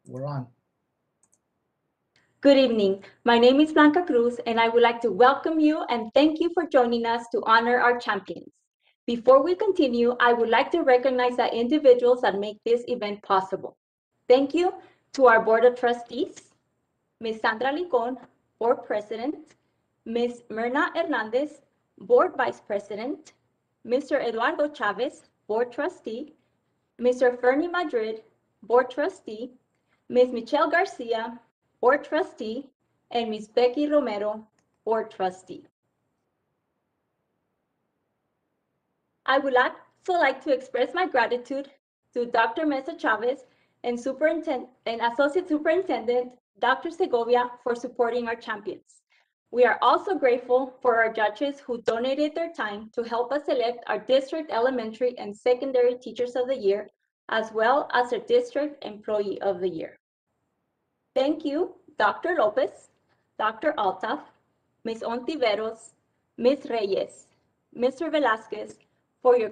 We're on. Good evening. My name is Blanca Cruz, and I would like to welcome you and thank you for joining us to honor our champions. Before we continue, I would like to recognize the individuals that make this event possible. Thank you to our Board of Trustees, Ms. Sandra Licon, Board President, Ms. Myrna Hernandez, Board Vice President, Mr. Eduardo Chavez, Board Trustee, Mr. Fernie Madrid, Board Trustee, Ms. Michelle Garcia, Board Trustee, and Ms. Becky Romero, Board Trustee. I would also like to express my gratitude to Dr. Mesa Chavez and Associate Superintendent Dr. Segovia for supporting our champions. We are also grateful for our judges who donated their time to help us select our district elementary and secondary teachers of the year, as well as our district employee of the year. Thank you, Dr. Lopez, Dr. Altaf, Ms. Ontiveros, Ms. Reyes, Mr. Velasquez, for your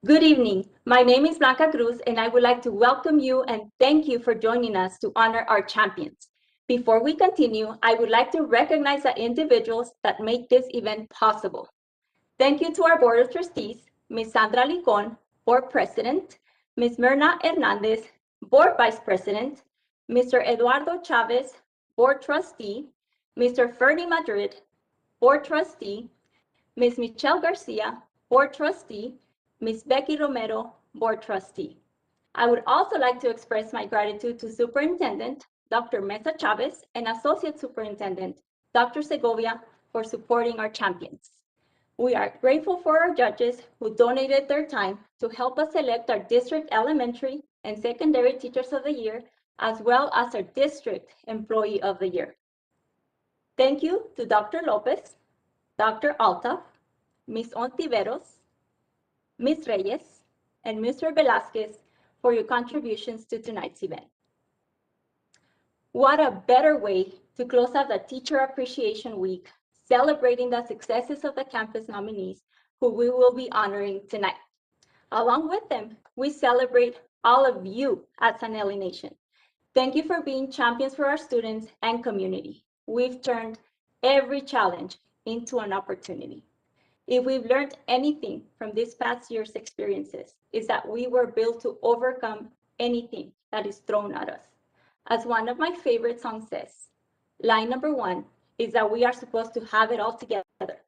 Good evening. My name is Blanca Cruz, and I would like to welcome you and thank you for joining us to honor our champions. Before we continue, I would like to recognize the individuals that make this event possible. Thank you to our Board of Trustees, Ms. Sandra Licon, Board President, Ms. Myrna Hernandez, Board Vice President, Mr. Eduardo Chavez, Board Trustee, Mr. Ferdy Madrid, Board Trustee, Ms. Michelle Garcia, Board Trustee, Ms. Becky Romero, Board Trustee. I would also like to express my gratitude to Superintendent Dr. Mesa Chavez and Associate Superintendent Dr. Segovia for supporting our champions. We are grateful for our judges who donated their time to help us select our district elementary and secondary teachers of the year, as well as our district employee of the year. Thank you to Dr. Lopez, Dr. Altaf, Ms. Ontiveros, Ms. Reyes, and Mr. Velasquez for your contributions to tonight's event. What a better way to close out the Teacher Appreciation Week, celebrating the successes of the campus nominees who we will be honoring tonight. Along with them, we celebrate all of you at Sanelli Nation. Thank you for being champions for our students and community. We've turned every challenge into an opportunity. If we've learned anything from this past year's experiences, is that we were built to overcome anything that is thrown at us. As one of my favorite songs says, line number 1 is that we are supposed to have it all together.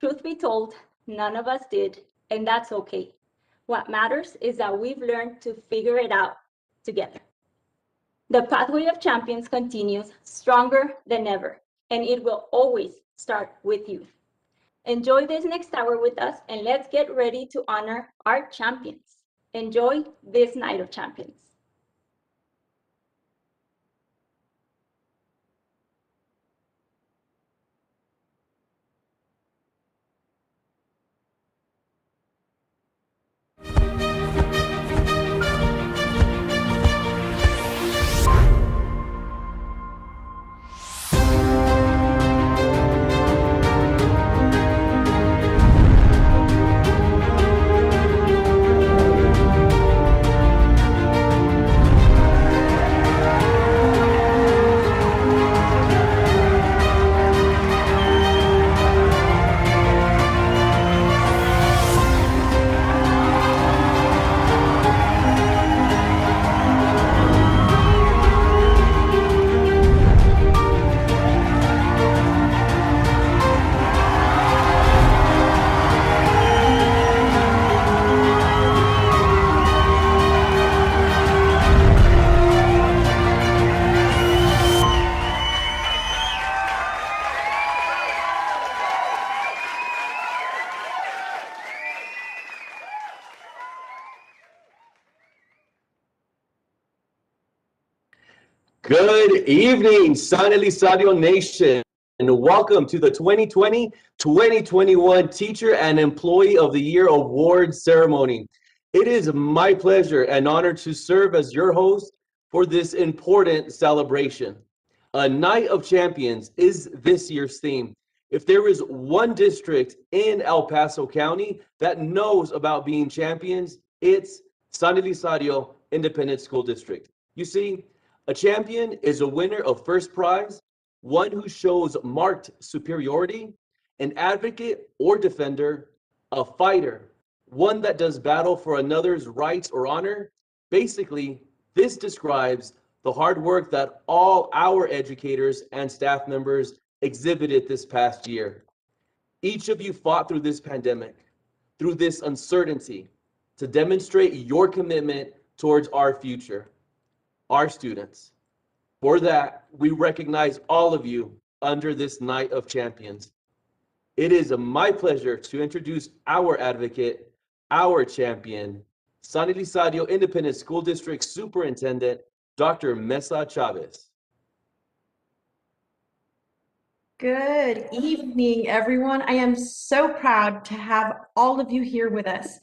Truth be told, none of us did, and that's okay. What matters is that we've learned to figure it out together. The pathway of champions continues stronger than ever, and it will always start with you. Enjoy this next hour with us, and let's get ready to honor our champions. Enjoy this night of champions. Good evening, San Elizario Nation, and welcome to the 2020-2021 Teacher and Employee of the Year Award Ceremony. It is my pleasure and honor to serve as your host for this important celebration. A Night of Champions is this year's theme. If there is one district in El Paso County that knows about being champions, it's San Elizario Independent School District. You see, a champion is a winner of first prize, one who shows marked superiority, an advocate or defender, a fighter, one that does battle for another's rights or honor. Basically, this describes the hard work that all our educators and staff members exhibited this past year. Each of you fought through this pandemic, through this uncertainty, to demonstrate your commitment towards our future, our students. For that, we recognize all of you under this Night of Champions. It is my pleasure to introduce our advocate, our champion, San Elizario Independent School District Superintendent, Dr. Mesa Chavez. Good evening, everyone. I am so proud to have all of you here with us.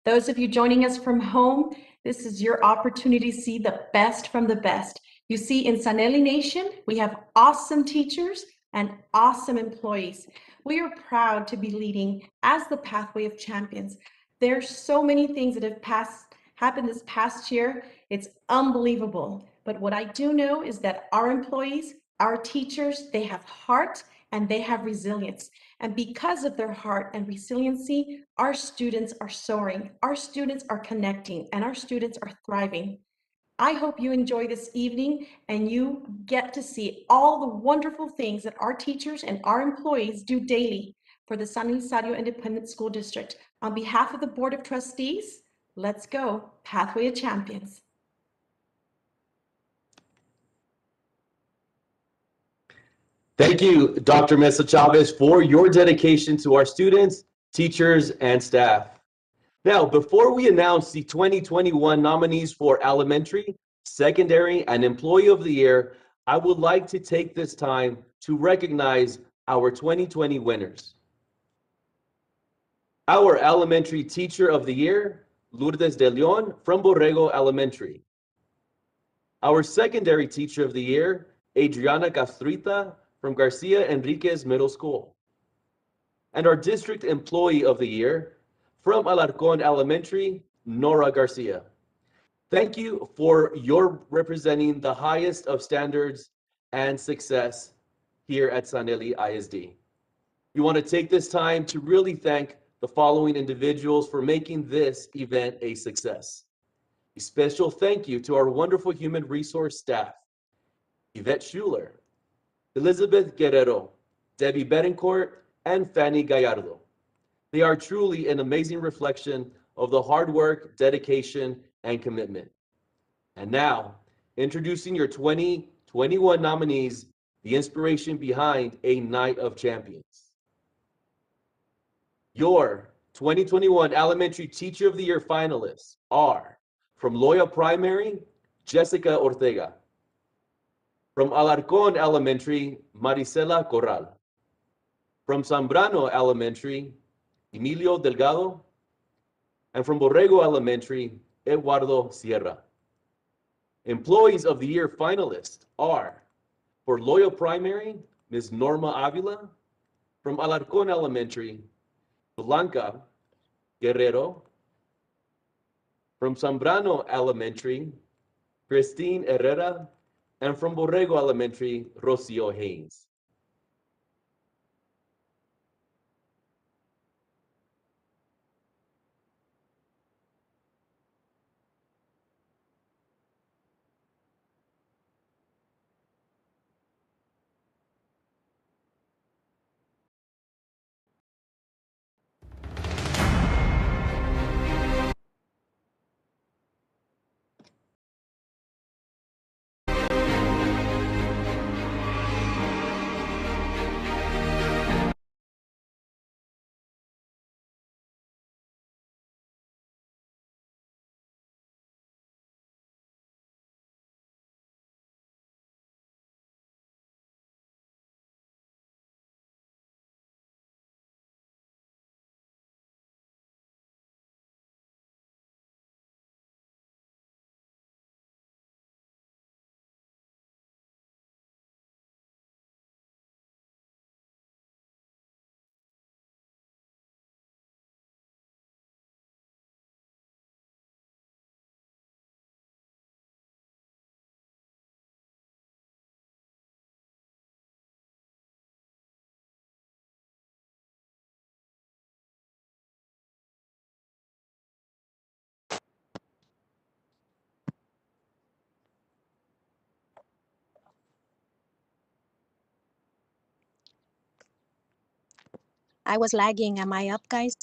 Those of you joining us from home, this is your opportunity to see the best from the best. You see, in Sanelli Nation, we have awesome teachers and awesome employees. We are proud to be leading as the Pathway of Champions. There's so many things that have happened this past year. It's unbelievable. But what I do know is that our employees, our teachers, they have heart and they have resilience. And because of their heart and resiliency, our students are soaring, our students are connecting, and our students are thriving. I hope you enjoy this evening and you get to see all the wonderful things that our teachers and our employees do daily for the San Elizario Independent School District. On behalf of the Board of Trustees, let's go, Pathway to Champions. Thank you, Dr. Mesa Chavez, for your dedication to our students, teachers, and staff. Now, before we announce the 2021 nominees for Elementary, Secondary, and Employee of the Year, I would like to take this time to recognize our 2020 winners. Our Elementary Teacher of the Year, Lourdes de Leon from Borrego Elementary. Our Secondary Teacher of the Year, Adriana Castrita from Garcia Enriquez Middle School. And our District Employee of the Year, from Alarcón Elementary, Nora Garcia. Thank you for your representing the highest of standards and success here at San Eli ISD. We want to take this time to really thank the following individuals for making this event a success. A special thank you to our wonderful human resource staff, Yvette Schuler, Elizabeth Guerrero, Debbie Betancourt, and Fanny Gallardo. They are truly an amazing reflection of the hard work, dedication, and commitment. And now, introducing your 2021 nominees, the inspiration behind a Night of Champions. Your 2021 Elementary Teacher of the Year finalists are from Loya Primary, Jessica Ortega. From Alarcón Elementary, Marisela Corral. From Sambrano Elementary, Emilio Delgado. And from Borrego Elementary, Eduardo Sierra. Employees of the Year finalists are for Loya Primary, Ms. Norma Avila. From Alarcón Elementary, Blanca Guerrero. From Sambrano Elementary, Christine Herrera. And from Borrego Elementary, ROCIO HAYNES. I was lagging. Am I up, guys?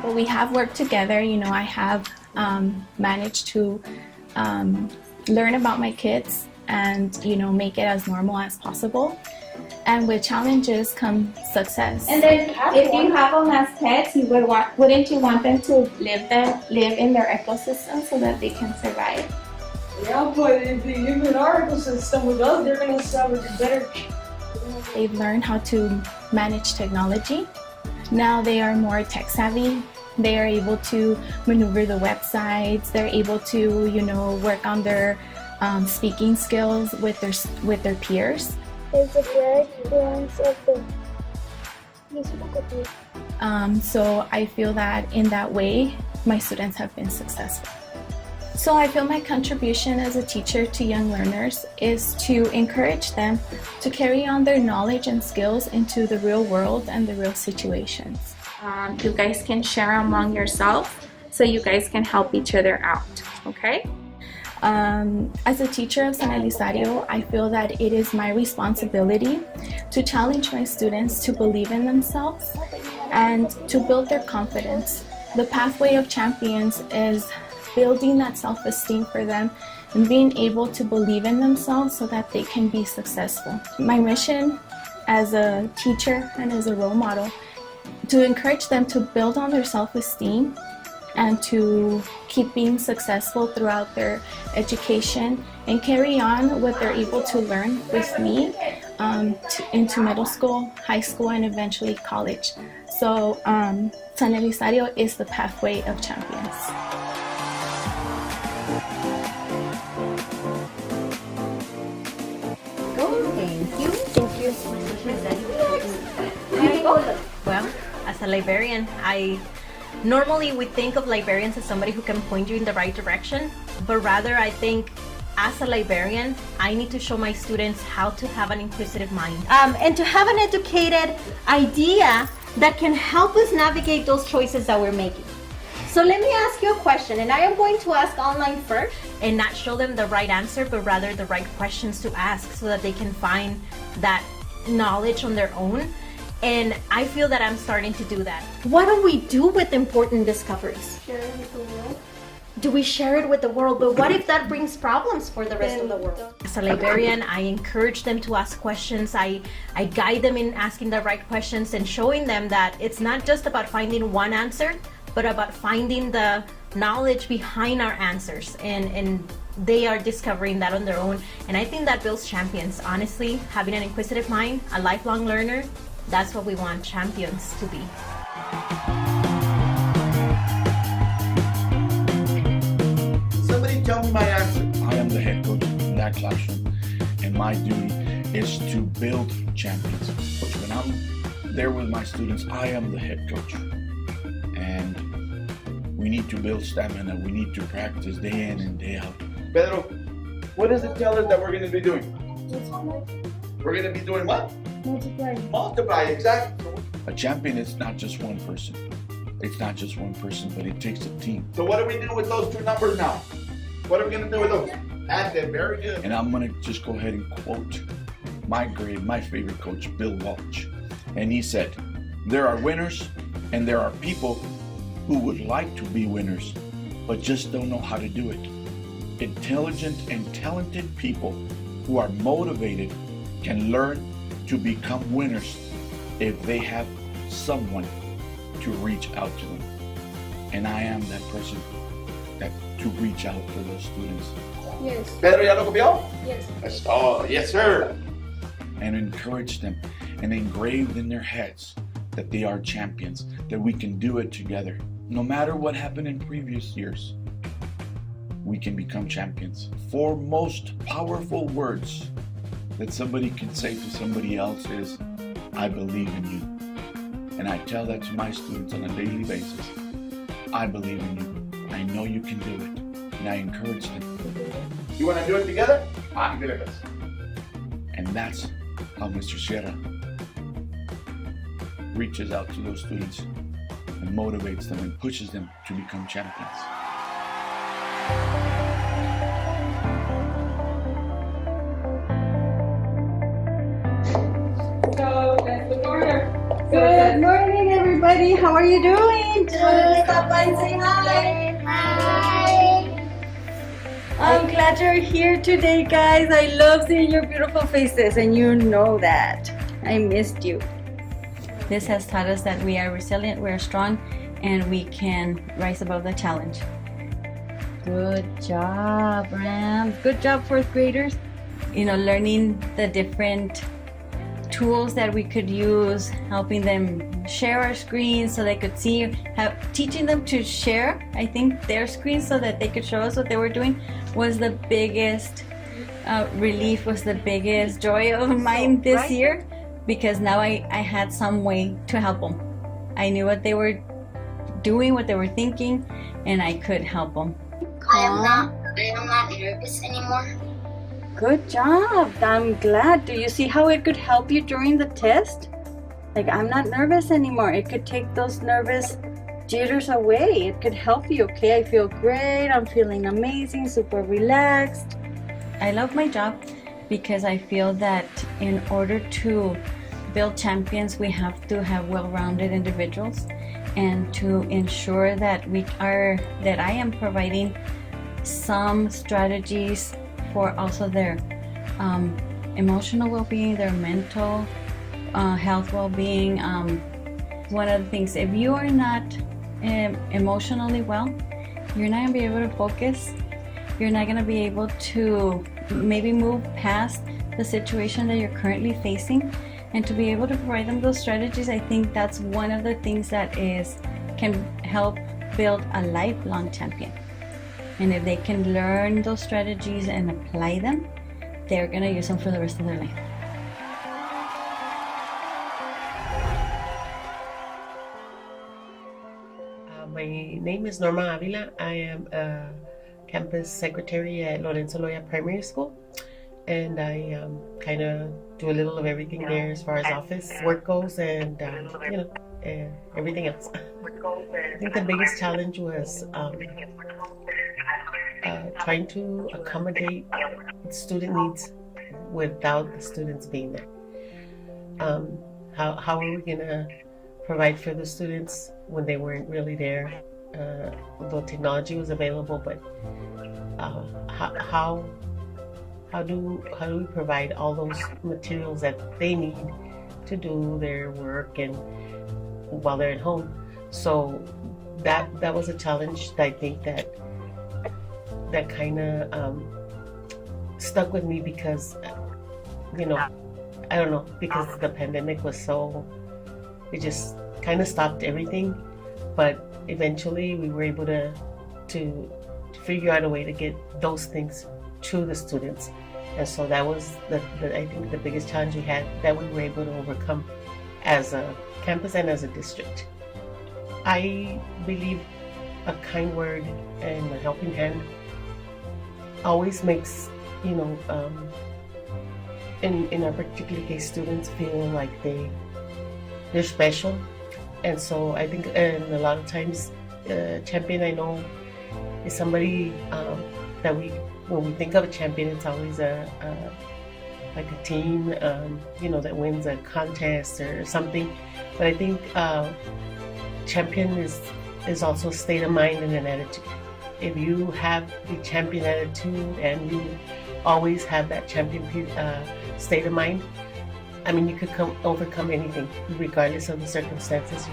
Well, we have worked together. You know, I have managed to learn about my kids and, you know, make it as normal as possible. And with challenges come success. And then if you have them as pets, wouldn't you want them to live in their ecosystem so that they can survive? Yeah, but if they live in our ecosystem with us, they're gonna have a better They've learned how to manage technology. Now they are more tech savvy. They are able to maneuver the websites. They're able to, you know, work on their speaking skills with their peers. Is the great influence of the So I feel that in that way, my students have been successful. So I feel my contribution as a teacher to young learners is to encourage them to carry on their knowledge and skills into the real world and the real situations. You guys can share among yourselves so you guys can help each other out, okay? As a teacher of San Elizario, I feel that it is my responsibility to challenge my students to believe in themselves and to build their confidence. The pathway of champions is building that self-esteem for them and being able to believe in themselves so that they can be successful. My mission as a teacher and as a role model, to encourage them to build on their self-esteem and to keep being successful throughout their education and carry on what they're able to learn with me into middle school, high school, and eventually college. So San Elizario is the pathway of champions. Well, as a librarian, normally we think of librarians as somebody who can point you in the right direction, but rather I think as a librarian, I need to show my students how to have an inquisitive mind. And to have an educated idea that can help us navigate those choices that we're making. So let me ask you a question, and I am going to ask online first. And not show them the right answer, but rather the right questions to ask so that they can find that knowledge on their own. And I feel that I'm starting to do that. What do we do with important discoveries? share it with the world? Do we share it with the world? But what if that brings problems for the rest of the world? As a librarian, I encourage them to ask questions. I guide them in asking the right questions and showing them that it's not just about finding one answer, but about finding the knowledge behind our answers. And they are discovering that on their own. And I think that builds champions. Honestly, having an inquisitive mind, a lifelong learner, that's what we want champions to be. Somebody tell me my answer. I am the head coach in that classroom, and my duty is to build champions. When I'm there with my students, I am the head coach. And we need to build stamina. We need to practice day in and day out. Pedro, what does it tell us that we're going to be doing? We're going to be doing what? Multiply. Multiply, exactly. A champion is not just one person. It's not just one person, but it takes a team. So what do we do with those two numbers now? What are we going to do with those? Add them, very good. And I'm going to just go ahead and quote my favorite coach, Bill Walsh. And he said, there are winners and there are people who would like to be winners, but just don't know how to do it. Intelligent and talented people who are motivated can learn to become winners if they have someone to reach out to them. And I am that person that to reach out for those students. Yes. Pedro, ¿ya lo copió? Yes. That's all. Yes, sir. And encourage them and engraved in their heads that they are champions, that we can do it together. No matter what happened in previous years, we can become champions. 4 most powerful words that somebody can say to somebody else is, I believe in you. And I tell that to my students on a daily basis. I believe in you. I know you can do it. And I encourage them. You want to do it together? Ándale. And that's how Mr. Sierra reaches out to those students and motivates them and pushes them to become champions. Good morning, everybody. How are you doing? Just stop by and say hi. Hi. I'm glad you're here today, guys. I love seeing your beautiful faces, and you know that. I missed you. This has taught us that we are resilient, we are strong, and we can rise above the challenge. Good job, Rams. Good job, 4th graders. You know, learning the different tools that we could use, helping them share our screens so they could see, teaching them to share, I think, their screens so that they could show us what they were doing was the biggest relief, was the biggest joy of mine this year, because now I had some way to help them. I knew what they were doing, what they were thinking, and I could help them. I am not nervous anymore. Good job. I'm glad. Do you see how it could help you during the test? Like, I'm not nervous anymore. It could take those nervous jitters away. It could help you. Okay, I feel great. I'm feeling amazing, super relaxed. I love my job because I feel that in order to build champions, we have to have well-rounded individuals, and to ensure that I am providing some strategies for also their emotional well-being, their mental health well-being. One of the things, if you are not emotionally well, you're not going to be able to focus. You're not going to be able to maybe move past the situation that you're currently facing. And to be able to provide them those strategies, I think that's one of the things that can help build a lifelong champion. And if they can learn those strategies and apply them, they're going to use them for the rest of their life. My name is Norma Avila. I am a campus secretary at Lorenzo Loya Primary School. And I kind of do a little of everything there as far as office work goes, and everything else. I think the biggest challenge was trying to accommodate student needs without the students being there. How are we gonna provide for the students when they weren't really there? Although technology was available, but how do we provide all those materials that they need to do their work and while they're at home? So that was a challenge that I think that kind of stuck with me, because I don't know, because the pandemic was it just kind of stopped everything. But eventually we were able to figure out a way to get those things to the students. And so that was I think the biggest challenge we had, that we were able to overcome as a campus and as a district. I believe a kind word and a helping hand always makes, in our particular case, students feel like they're special. And so I think, and a lot of times, champion, I know, is somebody that when we think of a champion, it's always like a team, that wins a contest or something. But I think champion is also a state of mind and an attitude. If you have the champion attitude and you always have that champion state of mind, I mean, you could overcome anything, regardless of the circumstances.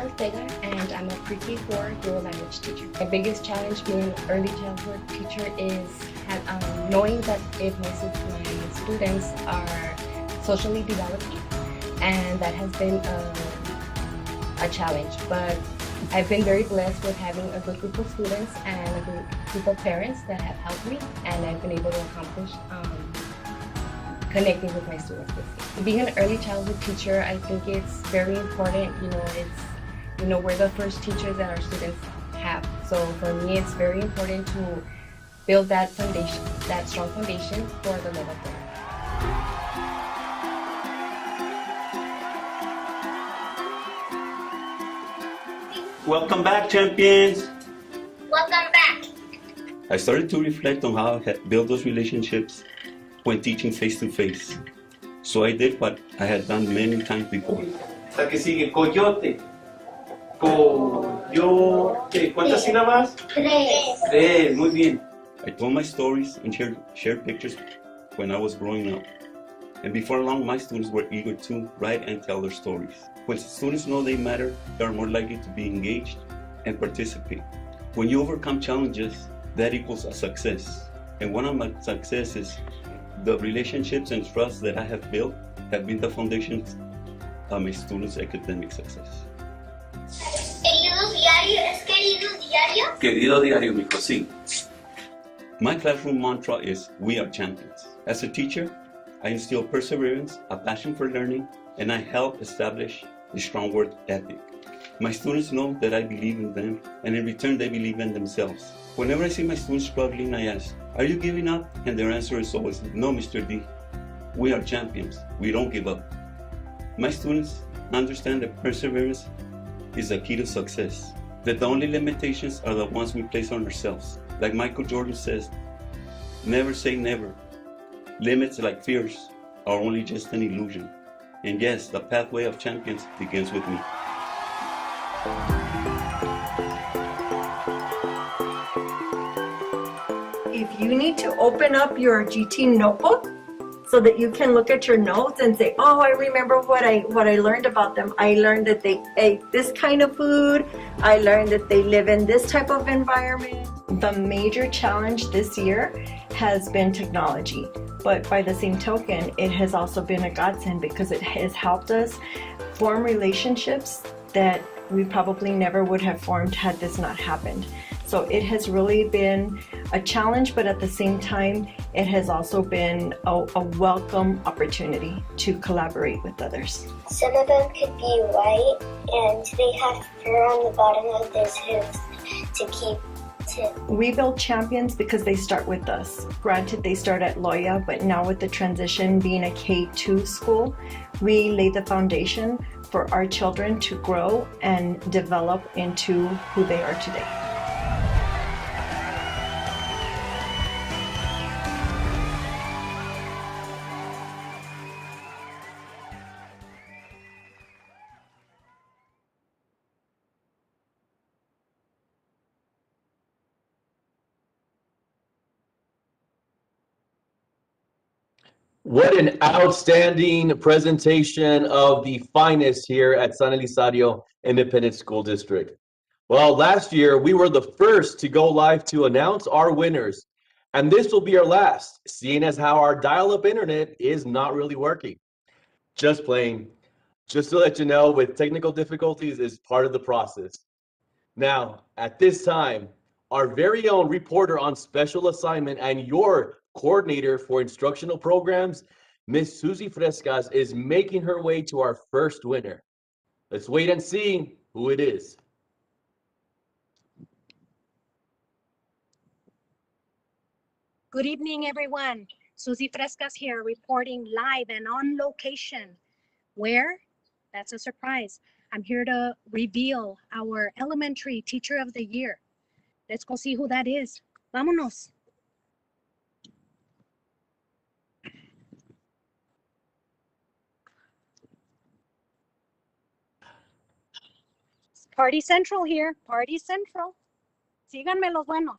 ORTEGA, and I'm a pre-K4 dual language teacher. My biggest challenge being an early childhood teacher is knowing that if my students are socially developing, and that has been a challenge. But I've been very blessed with having a good group of students and a good group of parents that have helped me, and I've been able to accomplish connecting with my students this year. Being an early childhood teacher, I think it's very important. We're the first teachers that our students have. So for me, it's very important to build that foundation, that strong foundation for the level of learning. Welcome back, champions! Welcome back! I started to reflect on how I had built those relationships when teaching face-to-face. So I did what I had done many times before. La que sigue, coyote. Coyote. ¿Cuántas sílabas? 3. Muy bien. I told my stories and shared pictures when I was growing up. And before long, my students were eager to write and tell their stories. When students know they matter, they are more likely to be engaged and participate. When you overcome challenges, that equals a success. And one of my successes, the relationships and trust that I have built have been the foundations of my students' academic success. Querido diario, ¿es querido diario? Querido diario, mijo, sí. My classroom mantra is, we are champions. As a teacher, I instill perseverance, a passion for learning, and I help establish a strong work ethic. My students know that I believe in them, and in return, they believe in themselves. Whenever I see my students struggling, I ask, are you giving up? And their answer is always, no, Mr. D. We are champions. We don't give up. My students understand that perseverance is the key to success, that the only limitations are the ones we place on ourselves. Like Michael Jordan says, never say never. Limits like fears are only just an illusion. And yes, the pathway of champions begins with me. If you need to open up your GT notebook so that you can look at your notes and say, oh, I remember what I learned about them. I learned that they ate this kind of food. I learned that they live in this type of environment. The major challenge this year has been technology, but by the same token, it has also been a godsend because it has helped us form relationships that we probably never would have formed had this not happened. So it has really been a challenge, but at the same time, it has also been a welcome opportunity to collaborate with others. Some of them could be white and they have fur on the bottom of their hooves to keep. We build champions because they start with us. Granted, they start at Loya, but now with the transition being a K-2 school, we lay the foundation for our children to grow and develop into who they are today. What an outstanding presentation of the finest here at San Elizario Independent School District. Well, last year we were the first to go live to announce our winners, and this will be our last, seeing as how our dial-up internet is not really working. Just playing. Just to let you know, with technical difficulties is part of the process. Now, at this time, our very own reporter on special assignment and your coordinator for instructional programs, Miss Susie Frescas, is making her way to our first winner. Let's wait and see who it is. Good evening, everyone. Susie Frescas here, reporting live and on location. Where? That's a surprise. I'm here to reveal our elementary teacher of the year. Let's go see who that is. Vámonos. Party Central here, Party Central. Síganme los buenos.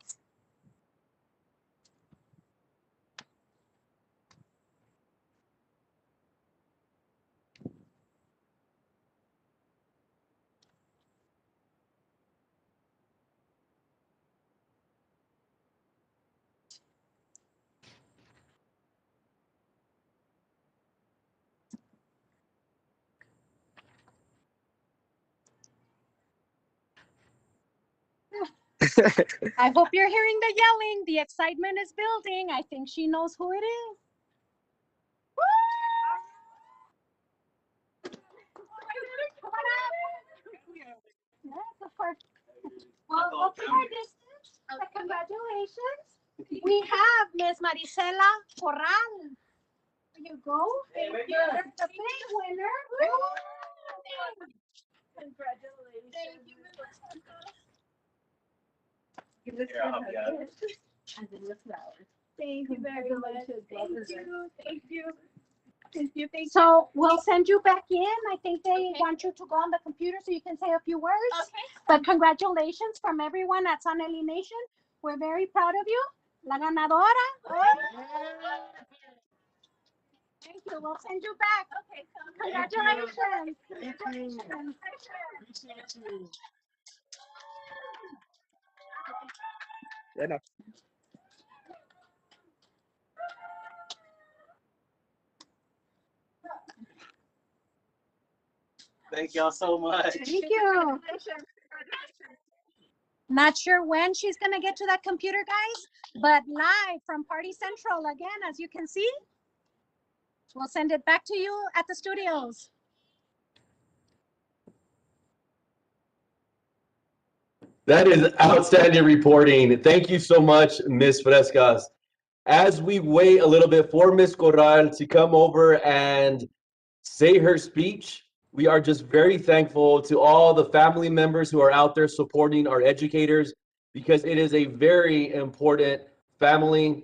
I hope you're hearing the yelling. The excitement is building. I think she knows who it is. Woo! Yes, of course. Well, welcome our distance. Congratulations. We have Miss Marisela Corral. There you go. You're the big winner. Congratulations. Thank you. Thank you very much. Thank you. So we'll send you back in. I think they want you to go on the computer so you can say a few words. Okay. But congratulations from everyone at San Eli Nation. We're very proud of you. La ganadora. Thank you. We'll send you back. Okay. Congratulations. Thank y'all so much. Thank you. Not sure when she's gonna get to that computer, guys, but live from Party Central again, as you can see. We'll send it back to you at the studios. That is outstanding reporting. Thank you so much, Ms. Frescas. As we wait a little bit for Ms. Corral to come over and say her speech, we are just very thankful to all the family members who are out there supporting our educators, because it is a very important family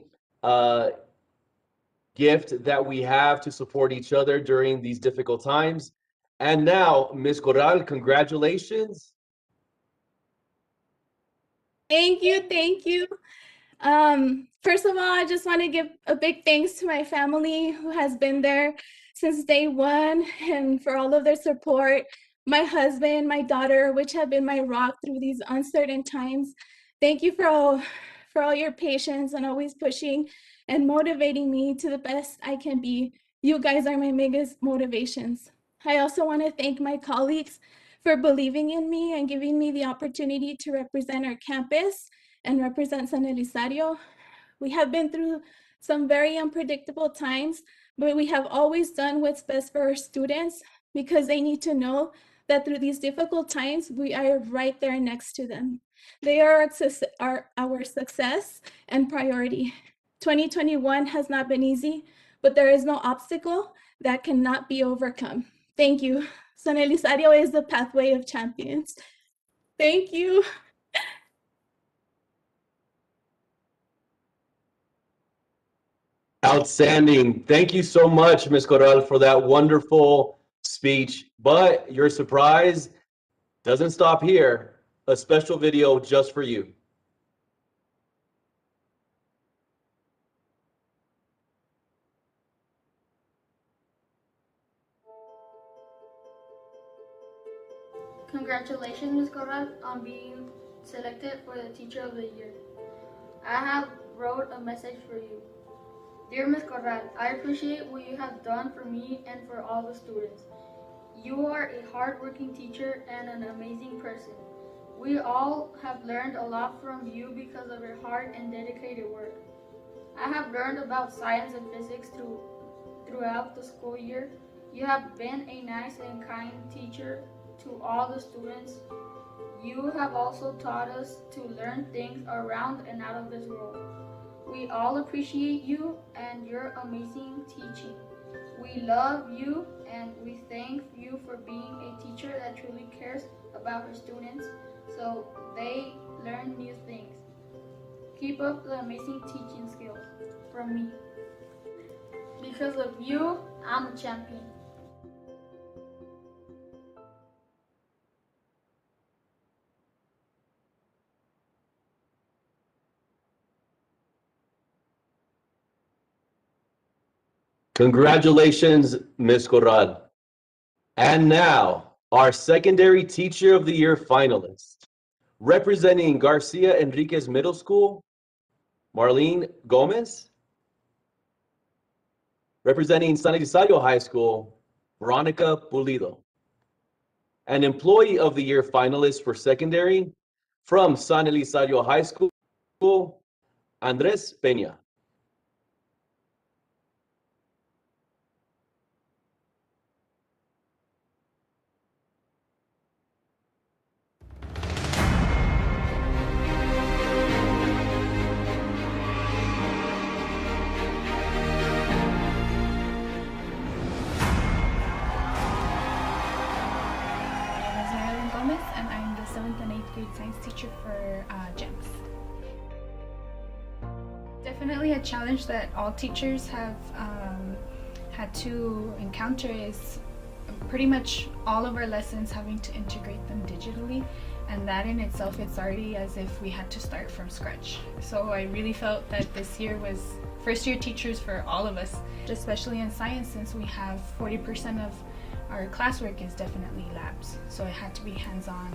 gift that we have to support each other during these difficult times. And now, Ms. Corral, congratulations. Thank you, thank you. First of all, I just want to give a big thanks to my family who has been there since day one and for all of their support. My husband, my daughter, which have been my rock through these uncertain times. Thank you for all your patience and always pushing and motivating me to the best I can be. You guys are my biggest motivations. I also want to thank my colleagues for believing in me and giving me the opportunity to represent our campus and represent San Elizario. We have been through some very unpredictable times, but we have always done what's best for our students, because they need to know that through these difficult times, we are right there next to them. They are our success and priority. 2021 has not been easy, but there is no obstacle that cannot be overcome. Thank you. San Elizario is the pathway of champions. Thank you. Outstanding. Thank you so much, Ms. Corral, for that wonderful speech. But your surprise doesn't stop here. A special video just for you. Congratulations, Ms. Corral, on being selected for the Teacher of the Year. I have wrote a message for you. Dear Ms. Corral, I appreciate what you have done for me and for all the students. You are a hardworking teacher and an amazing person. We all have learned a lot from you because of your hard and dedicated work. I have learned about science and physics throughout the school year. You have been a nice and kind teacher to all the students. You have also taught us to learn things around and out of this world. We all appreciate you and your amazing teaching. We love you and we thank you for being a teacher that truly cares about her students so they learn new things. Keep up the amazing teaching skills. From me. Because of you, I'm a champion. Congratulations, Ms. Corral. And now, our Secondary Teacher of the Year finalist. Representing Garcia Enriquez Middle School, Marlene Gomez. Representing San Elizario High School, Veronica Pulido. An Employee of the Year finalist for secondary from San Elizario High School, Andres Peña. And I'm the 7th and 8th grade science teacher for GEMS. Definitely a challenge that all teachers have had to encounter is pretty much all of our lessons having to integrate them digitally, and that in itself, it's already as if we had to start from scratch. So I really felt that this year was first-year teachers for all of us, especially in science, since we have 40% of our classwork is definitely labs. So it had to be hands-on,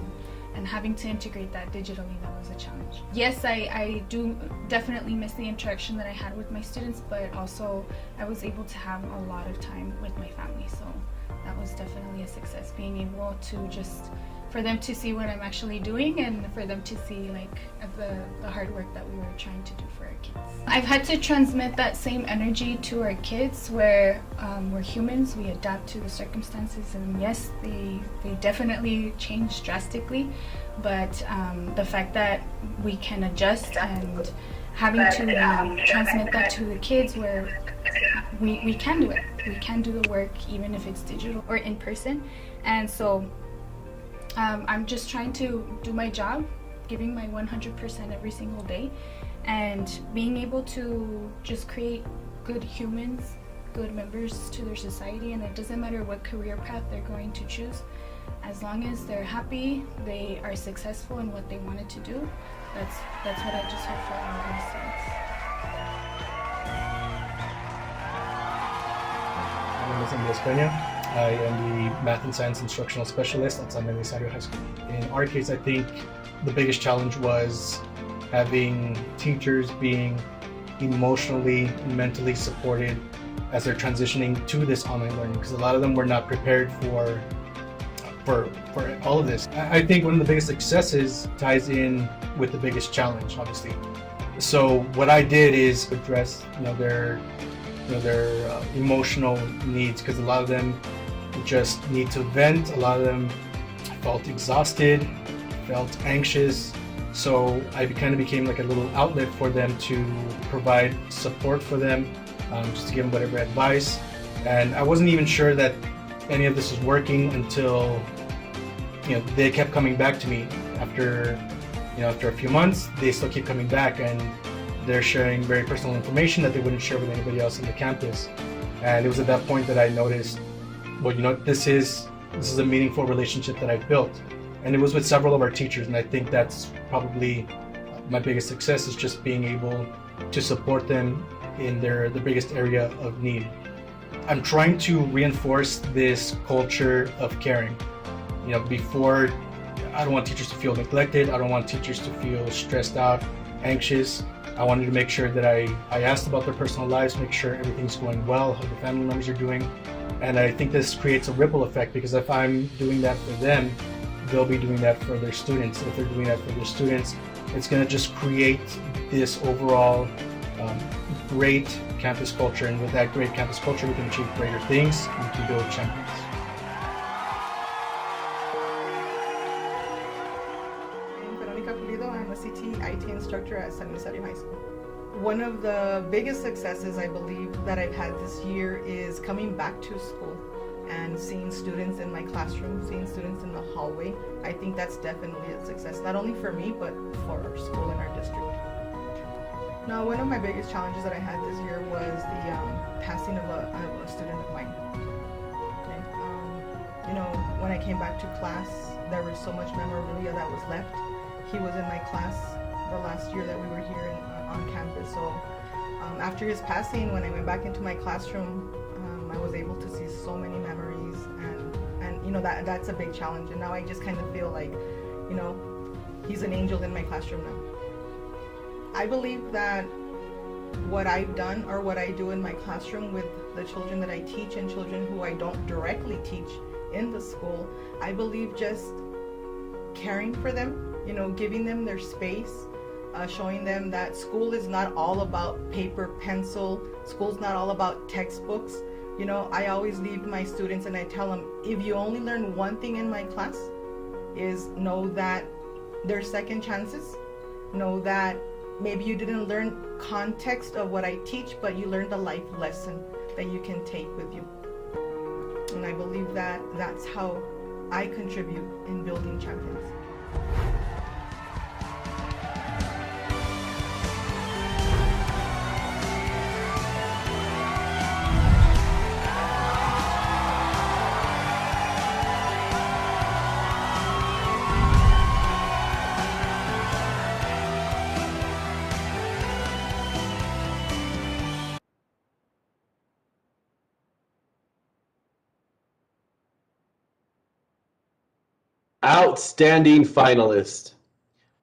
and having to integrate that digitally, that was a challenge. Yes, I do definitely miss the interaction that I had with my students, but also I was able to have a lot of time with my family. So that was definitely a success, being able to just, for them to see what I'm actually doing and for them to see like the hard work that we were trying to do for our kids. I've had to transmit that same energy to our kids where we're humans, we adapt to the circumstances, and yes, they definitely change drastically, but the fact that we can adjust and having to transmit that to the kids where we can do it. We can do the work even if it's digital or in person. And so I'm just trying to do my job, giving my 100% every single day, and being able to just create good humans, good members to their society. And it doesn't matter what career path they're going to choose, as long as they're happy, they are successful in what they wanted to do. That's what I just hope for all of my students. My name is Andres Peña. I am the Math and Science Instructional Specialist at Elizario High School. In our case, I think the biggest challenge was having teachers being emotionally and mentally supported as they're transitioning to this online learning, because a lot of them were not prepared for all of this. I think one of the biggest successes ties in with the biggest challenge, obviously. So what I did is address their emotional needs, because a lot of them just need to vent. A lot of them felt exhausted, felt anxious. So I kind of became like a little outlet for them to provide support for them, just to give them whatever advice. And I wasn't even sure that any of this was working until they kept coming back to me after a few months. They still keep coming back, and they're sharing very personal information that they wouldn't share with anybody else on the campus. And it was at that point that I noticed, well, this is a meaningful relationship that I've built. And it was with several of our teachers, and I think that's probably my biggest success, is just being able to support them in the biggest area of need. I'm trying to reinforce this culture of caring. Before, I don't want teachers to feel neglected. I don't want teachers to feel stressed out, anxious. I wanted to make sure that I asked about their personal lives, make sure everything's going well, how the family members are doing. And I think this creates a ripple effect, because if I'm doing that for them, they'll be doing that for their students. If they're doing that for their students, it's going to just create this overall great campus culture. And with that great campus culture, we can achieve greater things. We can build champions. I'm Veronica PULIDO. I'm a CT IT instructor at Elizario High School. One of the biggest successes I believe that I've had this year is coming back to school and seeing students in my classroom, seeing students in the hallway. I think that's definitely a success, not only for me, but for our school and our district. Now, one of my biggest challenges that I had this year was the passing of a student of mine. Okay. When I came back to class, there was so much memorabilia that was left. He was in my class the last year that we were here on campus. So after his passing, when I went back into my classroom, I was able to see so many memories, and that's a big challenge. And now I just kind of feel like, he's an angel in my classroom now. I believe that what I've done, or what I do in my classroom with the children that I teach and children who I don't directly teach in the school, I believe just caring for them, giving them their space, showing them that school is not all about paper, pencil. School's not all about textbooks. I always leave my students and I tell them, if you only learn one thing in my class, is know that there's second chances. Know that maybe you didn't learn context of what I teach, but you learned a life lesson that you can take with you. And I believe that that's how I contribute in building champions. Outstanding finalist.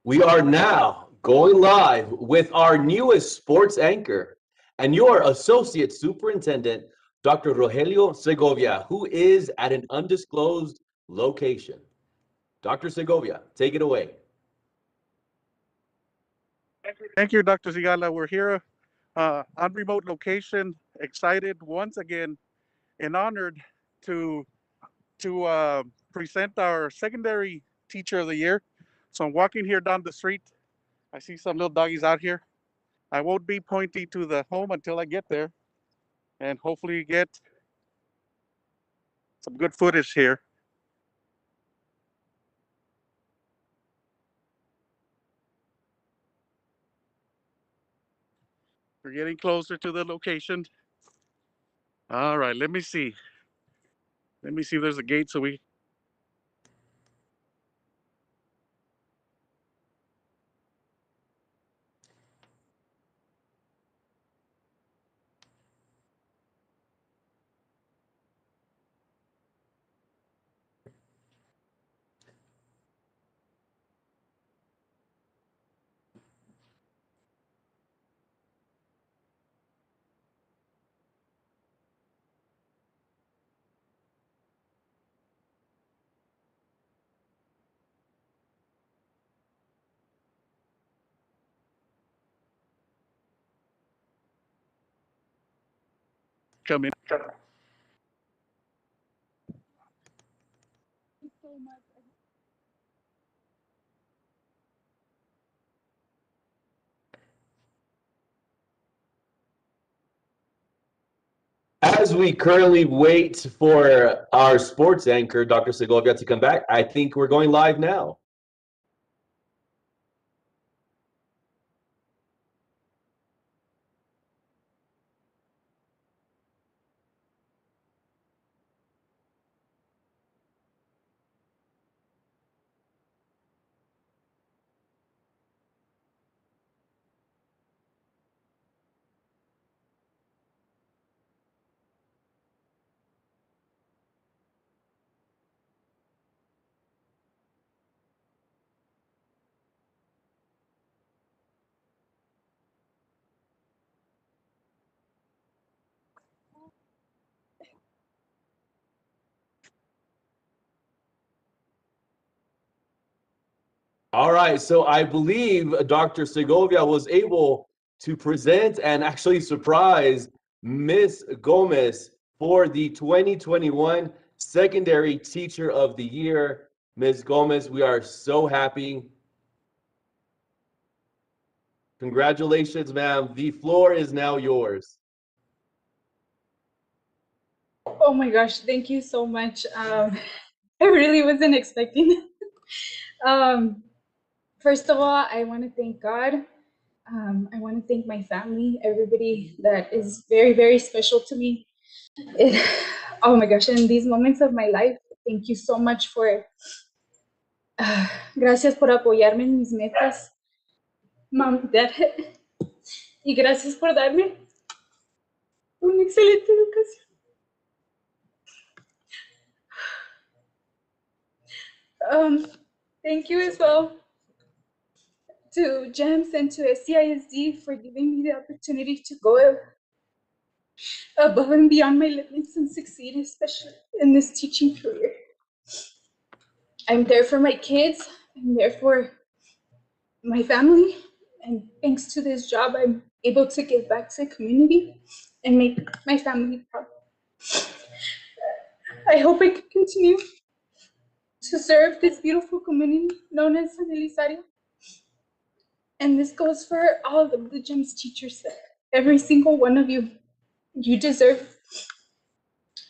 We are now going live with our newest sports anchor and your Associate Superintendent, Dr. Rogelio Segovia, who is at an undisclosed location. Dr. Segovia, take it away. Thank you, Dr. Zigala. We're here on remote location, excited once again and honored to present our secondary teacher of the year. So I'm walking here down the street. I see some little doggies out here. I won't be pointing to the home until I get there and hopefully get some good footage here. We're getting closer to the location. All right, let me see. Let me see if there's a gate so we come in. As we currently wait for our sports anchor, Dr. Segovia, to come back, I think we're going live now. All right, so I believe Dr. Segovia was able to present and actually surprise Miss Gomez for the 2021 Secondary Teacher of the Year. Ms. Gomez, we are so happy. Congratulations, ma'am. The floor is now yours. Oh my gosh, thank you so much. I really wasn't expecting. First of all, I want to thank God. I want to thank my family, everybody that is very, very special to me. Oh my gosh, in these moments of my life, thank you so much for, gracias por apoyarme en mis metas, Mom, Dad, y gracias por darme una excelente educación. Thank you as well to GEMS and to ISD for giving me the opportunity to go above and beyond my limits and succeed, especially in this teaching career. I'm there for my kids, I'm there for my family, and thanks to this job, I'm able to give back to the community and make my family proud. I hope I can continue to serve this beautiful community known as San Elizario. And this goes for all of the GEMS teachers, every single one of you. You deserve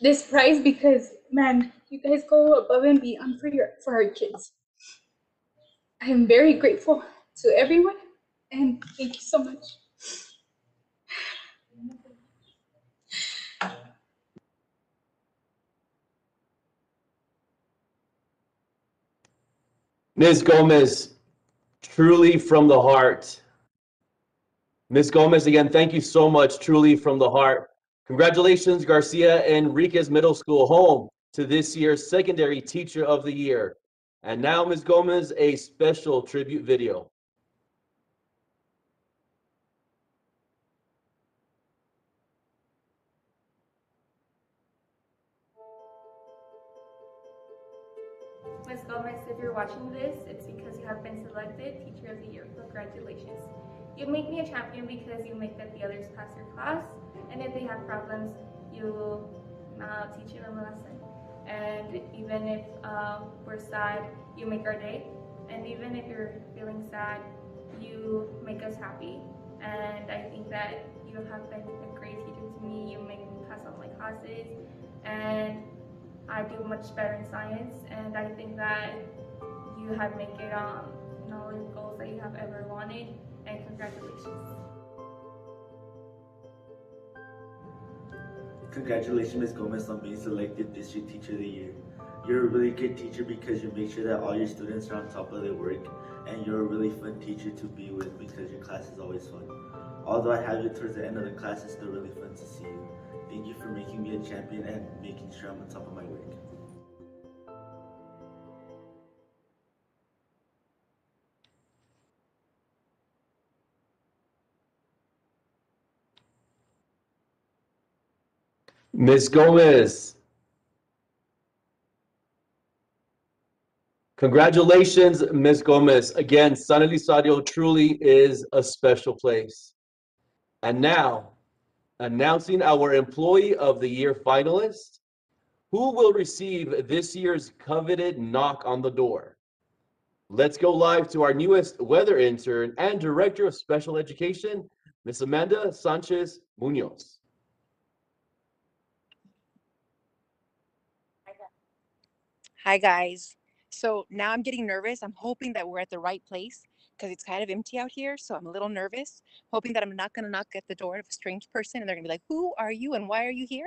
this prize because, man, you guys go above and beyond for our kids. I am very grateful to everyone, and thank you so much. Ms. Gomez, truly from the heart. Ms. Gomez, again, thank you so much, truly from the heart. Congratulations, Garcia Enriquez Middle School, home to this year's Secondary Teacher of the Year. And now, Ms. Gomez, a special tribute video. Ms. Gomez, if you're watching this, it's because you have been selected Teacher of the Year. Congratulations. You make me a champion because you make that the others pass your class, and if they have problems, you teach them a lesson. And even if we're sad, you make our day. And even if you're feeling sad, you make us happy. And I think that you have been a great teacher to me. You make me pass all my classes, and I do much better in science. And I think that you have made it all the goals that you have ever wanted. And congratulations. Congratulations, Ms. Gomez, on being selected District Teacher of the Year. You're a really good teacher because you make sure that all your students are on top of their work, and you're a really fun teacher to be with because your class is always fun. Although I have you towards the end of the class, it's still really fun to see you. Thank you for making me a champion and making sure I'm on top of my work. Ms. Gomez. Congratulations, Ms. Gomez. Again, San Elizario truly is a special place. And now, announcing our Employee of the Year finalist, who will receive this year's coveted knock on the door. Let's go live to our newest weather intern and Director of Special Education, Ms. Amanda Sanchez Munoz. Hi guys. So now I'm getting nervous. I'm hoping that we're at the right place because it's kind of empty out here. So I'm a little nervous, hoping that I'm not going to knock at the door of a strange person and they're going to be like, who are you and why are you here?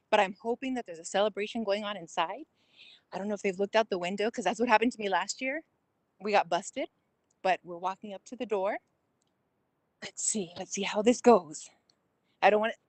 But I'm hoping that there's a celebration going on inside. I don't know if they've looked out the window because that's what happened to me last year. We got busted, but we're walking up to the door. Let's see how this goes. I don't want to.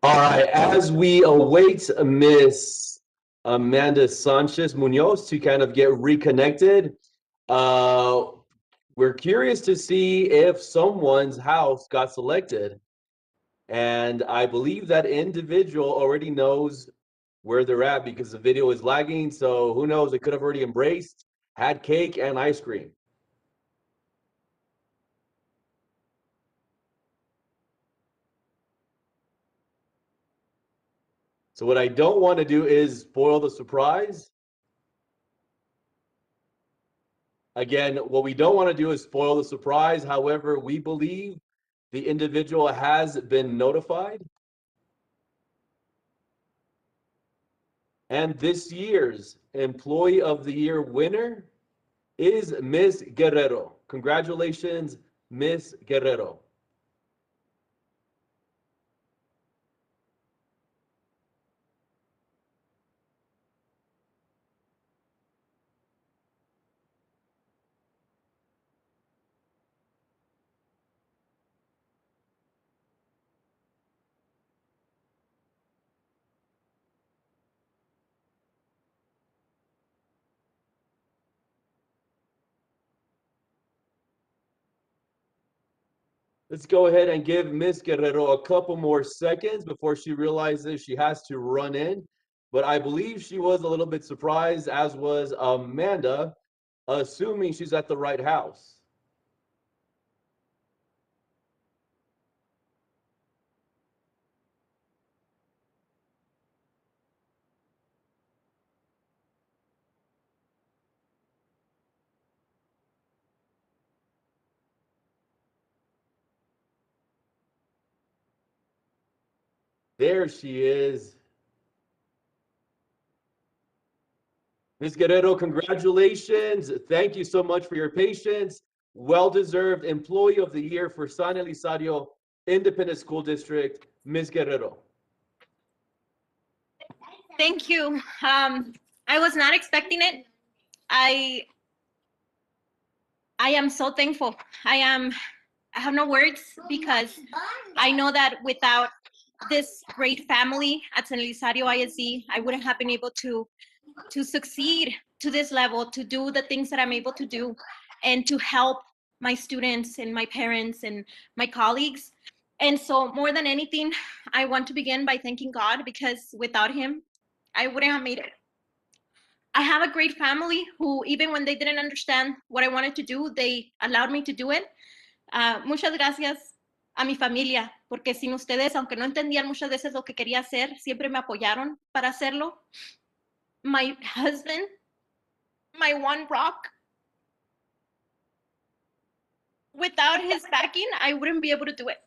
All right, as we await Miss Amanda Sanchez Munoz to kind of get reconnected, we're curious to see if someone's house got selected. And I believe that individual already knows where they're at because the video is lagging. So who knows, it could have already embraced, had cake and ice cream. So what I don't want to do is spoil the surprise. Again, what we don't want to do is spoil the surprise. However, we believe the individual has been notified. And this year's Employee of the Year winner is Ms. Guerrero. Congratulations, Ms. Guerrero. Let's go ahead and give Ms. Guerrero a couple more seconds before she realizes she has to run in. But I believe she was a little bit surprised, as was Amanda, assuming she's at the right house. There she is. Ms. Guerrero, congratulations. Thank you so much for your patience. Well-deserved Employee of the Year for San Elizario Independent School District, Ms. Guerrero. Thank you. I was not expecting it. I am so thankful. I have no words because I know that without this great family at San Elizario ISD, I wouldn't have been able to succeed to this level, to do the things that I'm able to do, and to help my students and my parents and my colleagues. And so more than anything, I want to begin by thanking God, because without him, I wouldn't have made it. I have a great family who, even when they didn't understand what I wanted to do, they allowed me to do it. Muchas gracias a mi familia, porque sin ustedes, aunque no entendían muchas veces lo que quería hacer, siempre me apoyaron para hacerlo. My husband, my one rock. Without his backing, I wouldn't be able to do it.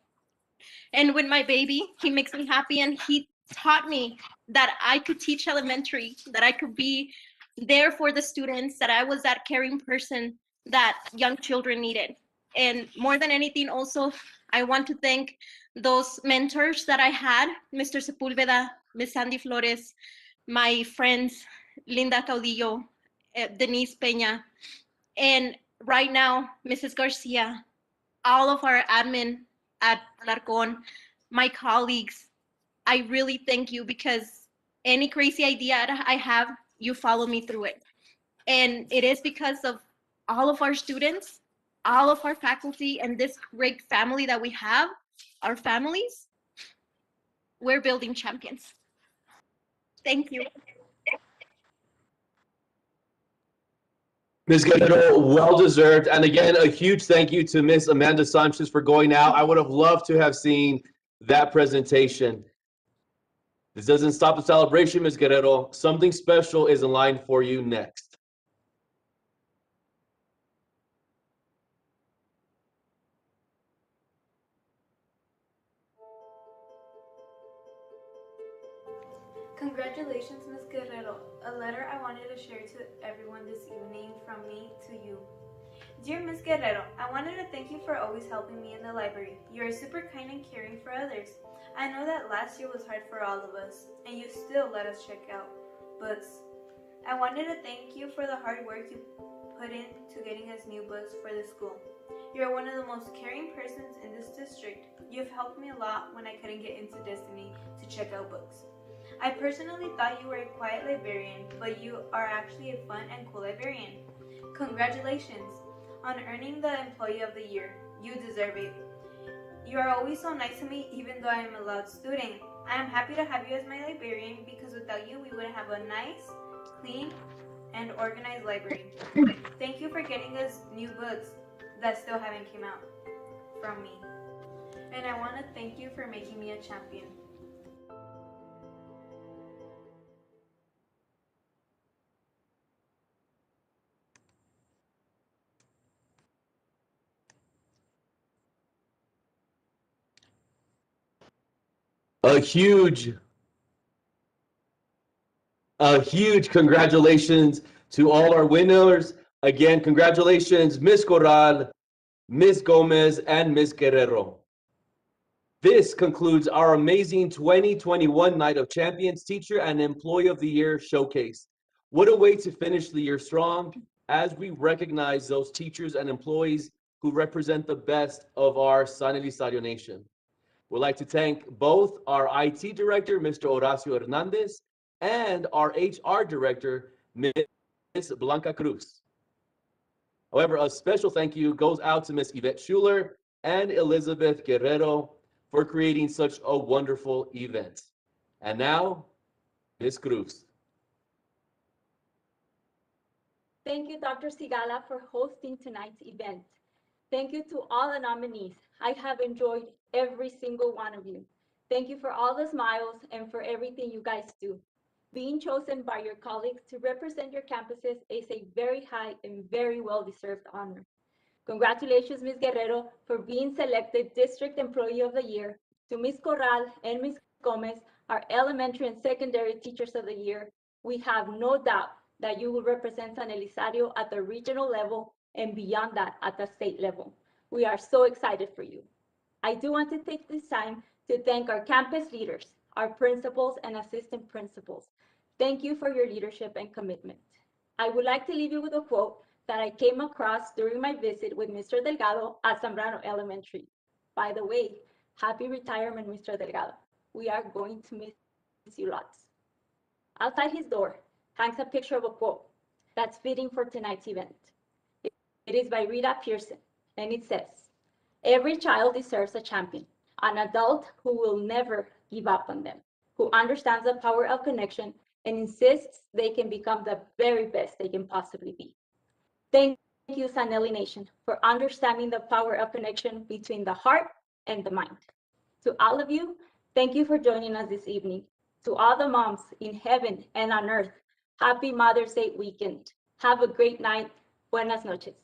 And with my baby, he makes me happy, and he taught me that I could teach elementary, that I could be there for the students, that I was that caring person that young children needed. And more than anything, also, I want to thank those mentors that I had, Mr. Sepulveda, Ms. Sandy Flores, my friends, Linda Caudillo, Denise Peña, and right now, Mrs. Garcia, all of our admin at Alarcón, my colleagues, I really thank you, because any crazy idea I have, you follow me through it. And it is because of all of our students, all of our faculty, and this great family that we have, our families, we're building champions. Thank you. Ms. Guerrero, well-deserved. And again, a huge thank you to Ms. Amanda Sanchez for going out. I would have loved to have seen that presentation. This doesn't stop the celebration, Ms. Guerrero. Something special is in line for you next. Congratulations, Ms. Guerrero. A letter I wanted to share to everyone this evening from me to you. Dear Ms. Guerrero, I wanted to thank you for always helping me in the library. You are super kind and caring for others. I know that last year was hard for all of us, and you still let us check out books. I wanted to thank you for the hard work you put into getting us new books for the school. You are one of the most caring persons in this district. You have helped me a lot when I couldn't get into Destiny to check out books. I personally thought you were a quiet librarian, but you are actually a fun and cool librarian. Congratulations on earning the Employee of the Year. You deserve it. You are always so nice to me, even though I am a loud student. I am happy to have you as my librarian, because without you, we wouldn't have a nice, clean, and organized library. Thank you for getting us new books that still haven't come out from me. And I want to thank you for making me a champion. A huge congratulations to all our winners. Again, congratulations, Ms. Corral, Ms. Gomez, and Ms. Guerrero. This concludes our amazing 2021 Night of Champions Teacher and Employee of the Year Showcase. What a way to finish the year strong as we recognize those teachers and employees who represent the best of our San Elizario nation. We'd like to thank both our IT Director, Mr. Horacio Hernandez, and our HR Director, Ms. Blanca Cruz. However, a special thank you goes out to Ms. Yvette Schuler and Elizabeth Guerrero for creating such a wonderful event. And now, Ms. Cruz. Thank you, Dr. Sigala, for hosting tonight's event. Thank you to all the nominees. I have enjoyed every single one of you. Thank you for all the smiles and for everything you guys do. Being chosen by your colleagues to represent your campuses is a very high and very well-deserved honor. Congratulations, Ms. Guerrero, for being selected District Employee of the Year, to Ms. Corral and Ms. Gomez, our elementary and secondary teachers of the year, we have no doubt that you will represent San Elizario at the regional level and beyond that at the state level. We are so excited for you. I do want to take this time to thank our campus leaders, our principals and assistant principals. Thank you for your leadership and commitment. I would like to leave you with a quote that I came across during my visit with Mr. Delgado at Sambrano Elementary. By the way, happy retirement, Mr. Delgado. We are going to miss you lots. Outside his door hangs a picture of a quote that's fitting for tonight's event. It is by Rita Pearson, and it says, "Every child deserves a champion, an adult who will never give up on them, who understands the power of connection and insists they can become the very best they can possibly be." Thank you, Sanelli Nation, for understanding the power of connection between the heart and the mind. To all of you, thank you for joining us this evening. To all the moms in heaven and on earth, happy Mother's Day weekend. Have a great night. Buenas noches.